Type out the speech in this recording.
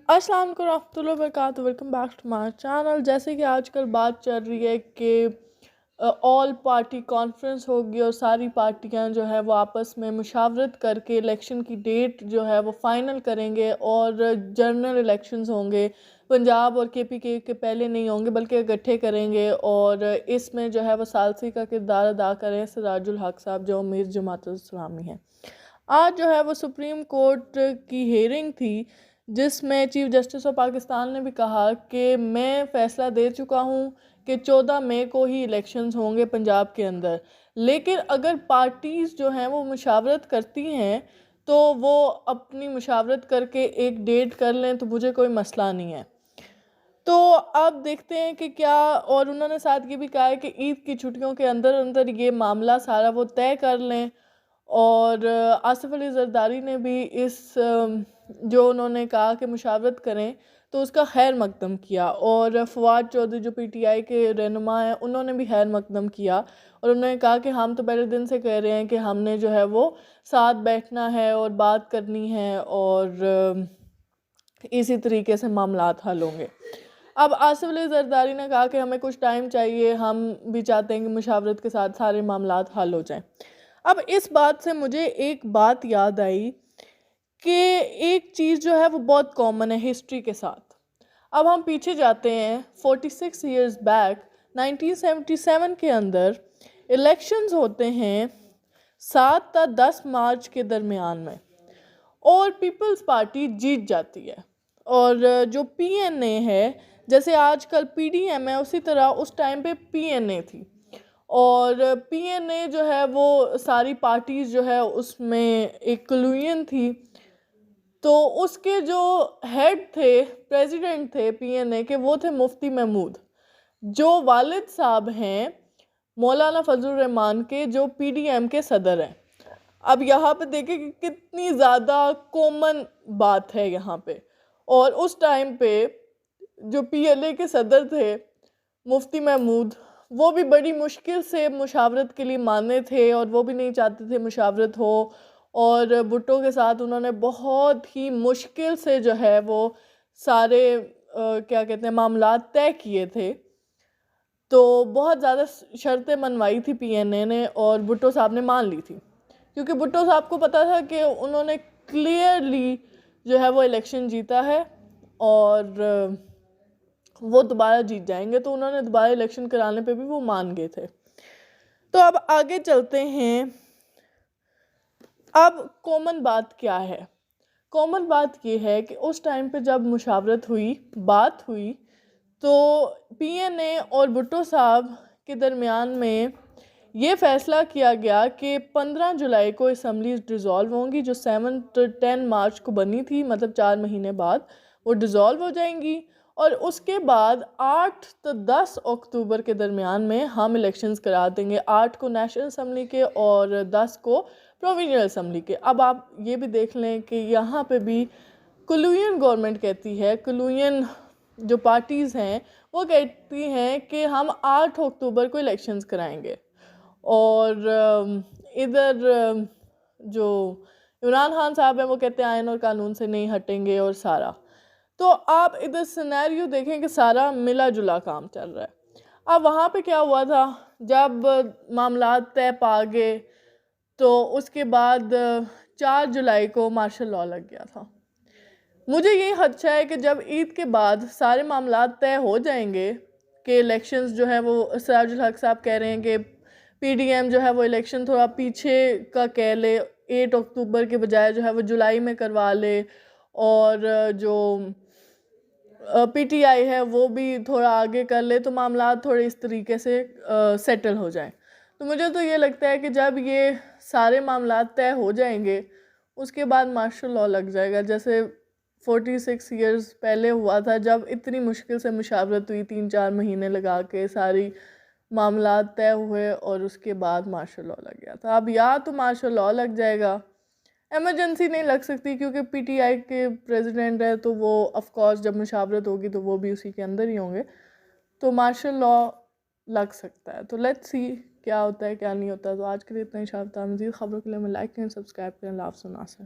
अस्सलाम वालेकुम रहमतुल्लाहि व बरकातुहू। Welcome back to my channel. जैसे कि आजकल बात चल रही है कि ऑल पार्टी कॉन्फ्रेंस होगी और सारी पार्टियां जो है वो आपस में मुशावरत करके इलेक्शन की डेट जो है वो फाइनल करेंगे और जनरल इलेक्शंस होंगे। पंजाब और KPK के पहले नहीं होंगे बल्कि इकट्ठे करेंगे और इसमें जो है वो सालसी का किरदार अदा करें सिराजुल हक साहब जो अमीर जमात इस्लामी हैं। आज जो है वो सुप्रीम कोर्ट की हेयरिंग थी जिसमें चीफ जस्टिस ऑफ पाकिस्तान ने भी कहा कि मैं फ़ैसला दे चुका हूँ कि 14 मई को ही इलेक्शंस होंगे पंजाब के अंदर। लेकिन अगर पार्टीज़ जो हैं वो मुशावरत करती हैं तो वो अपनी मुशावरत करके एक डेट कर लें तो मुझे कोई मसला नहीं है। तो अब देखते हैं कि क्या, और उन्होंने साथ ये भी कहा है कि ईद की छुट्टियों के अंदर अंदर ये मामला सारा वो तय कर लें। और आसिफ अली जरदारी ने भी जो उन्होंने कहा कि मुशावरत करें तो उसका खैर मकदम किया। और फवाद चौधरी जो PTI के रहनुमा हैं उन्होंने भी खैर मकदम किया और उन्होंने कहा कि हम तो पहले दिन से कह रहे हैं कि हमने जो है वो साथ बैठना है और बात करनी है और इसी तरीके से मामलात हल होंगे। अब आसिफ अली जरदारी ने कहा कि हमें कुछ टाइम चाहिए, हम भी चाहते हैं कि मुशावरत के साथ सारे मामलात हल हो जाएं। अब इस बात से मुझे एक बात याद आई कि एक चीज़ जो है वो बहुत कॉमन है हिस्ट्री के साथ। अब हम पीछे जाते हैं 46 ईयर्स बैक 1977 के अंदर इलेक्शंस होते हैं 7 या 10 मार्च के दरमियान में और पीपल्स पार्टी जीत जाती है। और जो PNA है, जैसे आजकल PDM है, उसी तरह उस टाइम पे PNA थी। और PNA जो है वो सारी पार्टीज़ जो है उसमें एक कलूयन थी। तो उसके जो हेड थे, प्रेसिडेंट थे PNA के, वो थे मुफ्ती महमूद जो वालिद साहब हैं मौलाना फजलुर रहमान के, जो PDM के सदर हैं। अब यहाँ पे देखें कि कितनी ज़्यादा कॉमन बात है यहाँ पे। और उस टाइम पे जो PLA के सदर थे मुफ्ती महमूद, वो भी बड़ी मुश्किल से मुशावरत के लिए माने थे और वो भी नहीं चाहते थे मुशावरत हो। और भुट्टो के साथ उन्होंने बहुत ही मुश्किल से जो है वो सारे क्या कहते हैं मामलात तय किए थे। तो बहुत ज़्यादा शर्तें मनवाई थी PNA ने और भुट्टो साहब ने मान ली थी क्योंकि भुट्टो साहब को पता था कि उन्होंने क्लियरली जो है वो इलेक्शन जीता है और वो दोबारा जीत जाएंगे, तो उन्होंने दोबारा इलेक्शन कराने पे भी वो मान गए थे। तो अब आगे चलते हैं। अब कॉमन बात क्या है? कॉमन बात ये है कि उस टाइम पे जब मुशावरत हुई, बात हुई, तो PNA और भुट्टो साहब के दरमियान में ये फ़ैसला किया गया कि 15 जुलाई को असम्बलीज डिज़ोल्व होंगी, जो 7-10 मार्च को बनी थी, मतलब 4 महीने बाद वो डिज़ोल्व हो जाएंगी। और उसके बाद 8 तो 10 अक्टूबर के दरमियान में हम इलेक्शंस करा देंगे, 8 को नेशनल असम्बली के और 10 को प्रोविंशियल असम्बली के। अब आप ये भी देख लें कि यहाँ पे भी कलूयन गवर्नमेंट कहती है, कलूयन जो पार्टीज़ हैं वो कहती हैं कि हम 8 अक्टूबर को इलेक्शंस कराएंगे और इधर जो इमरान खान साहब हैं वो कहते हैं आयन और कानून से नहीं हटेंगे और सारा। तो आप इधर सिनेरियो देखें कि सारा मिला जुला काम चल रहा है। अब वहाँ पे क्या हुआ था, जब मामलात तय पा गए तो उसके बाद 4 जुलाई को मार्शल लॉ लग गया था। मुझे ये खदशा है कि जब ईद के बाद सारे मामलात तय हो जाएंगे कि इलेक्शंस जो है वो, सिराजुल हक साहब कह रहे हैं कि PDM जो है वो इलेक्शन थोड़ा पीछे का कह ले, 8 अक्टूबर के बजाय जो है वो जुलाई में करवा ले और जो PTI है वो भी थोड़ा आगे कर ले, तो मामला थोड़े इस तरीके से सेटल हो जाएं। तो मुझे तो ये लगता है कि जब ये सारे मामला तय हो जाएंगे उसके बाद मार्शल लॉ लग जाएगा, जैसे 46 ईयर्स पहले हुआ था जब इतनी मुश्किल से मुशावरत हुई, 3-4 महीने लगा के सारी मामला तय हुए और उसके बाद मार्शल लॉ लग गया था। अब या तो मार्शल लॉ लग जाएगा, एमरजेंसी नहीं लग सकती क्योंकि PTI के प्रेसिडेंट है, तो वो ऑफ कोर्स जब मुशावरत होगी तो वो भी उसी के अंदर ही होंगे, तो मार्शल लॉ लग सकता है। तो लेट्स सी क्या होता है क्या नहीं होता। तो आज के लिए इतना ही। शायद मज़ीद खबरों के लिए हमें लाइक करें, सब्सक्राइब करें। लाभ सुना से।